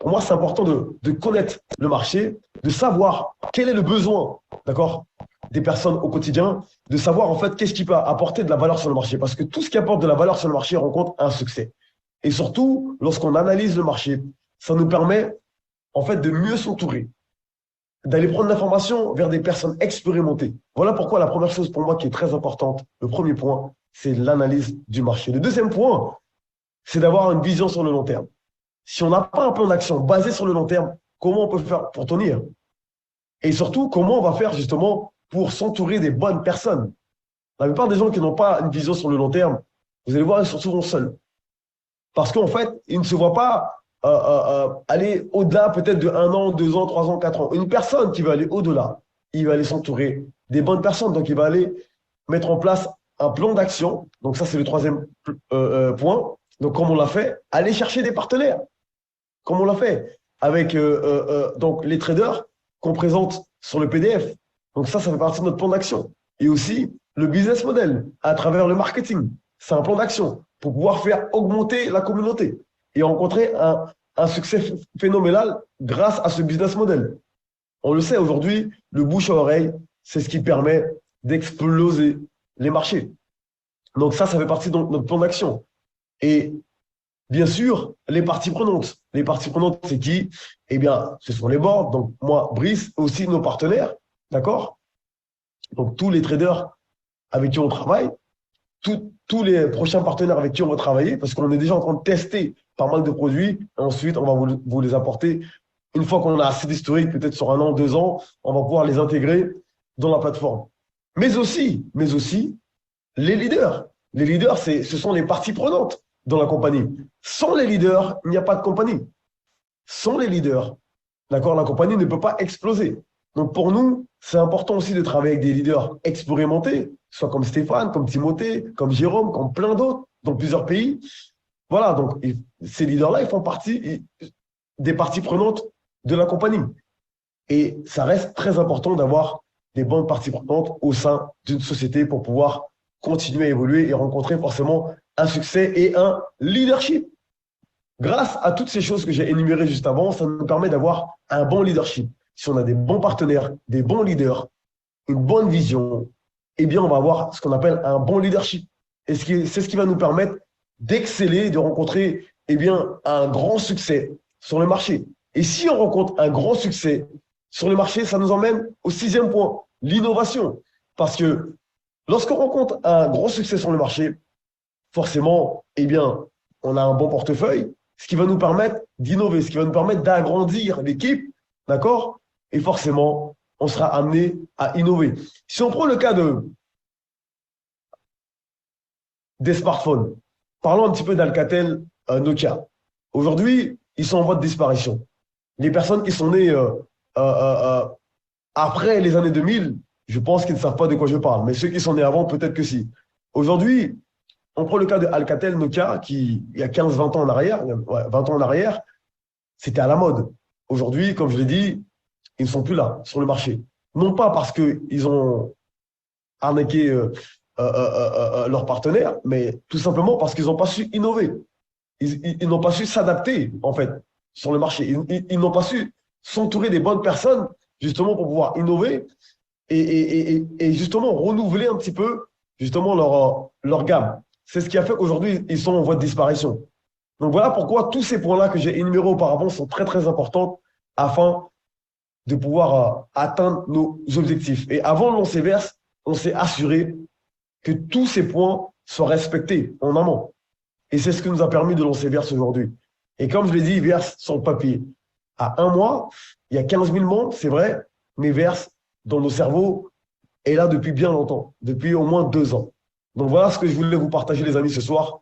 pour moi, c'est important de connaître le marché, de savoir quel est le besoin, d'accord, des personnes au quotidien, de savoir en fait qu'est-ce qui peut apporter de la valeur sur le marché. Parce que tout ce qui apporte de la valeur sur le marché rencontre un succès. Et surtout, lorsqu'on analyse le marché, ça nous permet en fait de mieux s'entourer, d'aller prendre l'information vers des personnes expérimentées. Voilà pourquoi la première chose pour moi qui est très importante, le premier point, c'est l'analyse du marché. Le deuxième point, c'est d'avoir une vision sur le long terme. Si on n'a pas un plan d'action basé sur le long terme, comment on peut faire pour tenir? Et surtout, comment on va faire justement pour s'entourer des bonnes personnes? La plupart des gens qui n'ont pas une vision sur le long terme, vous allez voir, ils sont souvent seuls. Parce qu'en fait, ils ne se voient pas aller au-delà peut-être de 1 an, 2 ans, 3 ans, 4 ans. Une personne qui veut aller au-delà, il va aller s'entourer des bonnes personnes. Donc, il va aller mettre en place un plan d'action. Donc, ça, c'est le troisième point. Donc, comme on l'a fait, aller chercher des partenaires. Comme on l'a fait avec donc les traders qu'on présente sur le PDF. Donc, ça fait partie de notre plan d'action. Et aussi, le business model à travers le marketing. C'est un plan d'action pour pouvoir faire augmenter la communauté et rencontrer un succès phénoménal grâce à ce business model. On le sait aujourd'hui, le bouche à oreille, c'est ce qui permet d'exploser les marchés. Donc ça fait partie de notre plan d'action. Et bien sûr, les parties prenantes. Les parties prenantes, c'est qui? Eh bien, ce sont les boards. Donc moi, Brice, aussi nos partenaires, d'accord? Donc tous les traders avec qui on travaille, tous les prochains partenaires avec qui on va travailler, parce qu'on est déjà en train de tester pas mal de produits. Ensuite, on va vous les apporter. Une fois qu'on a assez d'historique, peut-être sur 1 an, 2 ans, on va pouvoir les intégrer dans la plateforme. Mais aussi, les leaders. Les leaders, ce sont les parties prenantes dans la compagnie. Sans les leaders, il n'y a pas de compagnie. Sans les leaders, d'accord, la compagnie ne peut pas exploser. Donc pour nous, c'est important aussi de travailler avec des leaders expérimentés, soit comme Stéphane, comme Timothée, comme Jérôme, comme plein d'autres, dans plusieurs pays. Voilà, donc ces leaders-là, ils font partie des parties prenantes de la compagnie. Et ça reste très important d'avoir des bonnes parties prenantes au sein d'une société pour pouvoir continuer à évoluer et rencontrer forcément un succès et un leadership. Grâce à toutes ces choses que j'ai énumérées juste avant, ça nous permet d'avoir un bon leadership. Si on a des bons partenaires, des bons leaders, une bonne vision, eh bien, on va avoir ce qu'on appelle un bon leadership. Et c'est ce qui va nous permettre d'exceller, de rencontrer eh bien, un grand succès sur le marché. Et si on rencontre un grand succès sur le marché, ça nous emmène au 6e point, l'innovation. Parce que lorsqu'on rencontre un grand succès sur le marché, forcément, eh bien, on a un bon portefeuille, ce qui va nous permettre d'innover, ce qui va nous permettre d'agrandir l'équipe, d'accord? Et forcément, on sera amené à innover. Si on prend le cas des smartphones, parlons un petit peu d'Alcatel, Nokia. Aujourd'hui, ils sont en voie de disparition. Les personnes qui sont nées après les années 2000, je pense qu'ils ne savent pas de quoi je parle. Mais ceux qui sont nés avant, peut-être que si. Aujourd'hui, on prend le cas de Alcatel, Nokia, qui, il y a 15-20 ans en arrière, ouais, 20 ans en arrière, c'était à la mode. Aujourd'hui, comme je l'ai dit, ils ne sont plus là, sur le marché. Non pas parce qu'ils ont arnaqué leurs partenaires, mais tout simplement parce qu'ils n'ont pas su innover. Ils n'ont pas su s'adapter, en fait, sur le marché. Ils n'ont pas su s'entourer des bonnes personnes, justement, pour pouvoir innover et justement renouveler un petit peu, justement, leur gamme. C'est ce qui a fait qu'aujourd'hui, ils sont en voie de disparition. Donc voilà pourquoi tous ces points-là que j'ai énumérés auparavant sont très, très importants afin de pouvoir atteindre nos objectifs. Et avant de lancer Verse, on s'est assuré que tous ces points soient respectés en amont. Et c'est ce qui nous a permis de lancer Verse aujourd'hui. Et comme je l'ai dit, Verse sur le papier. À 1 mois, il y a 15 000 membres, c'est vrai, mais Verse, dans nos cerveaux, est là depuis bien longtemps, depuis au moins 2 ans. Donc voilà ce que je voulais vous partager, les amis, ce soir.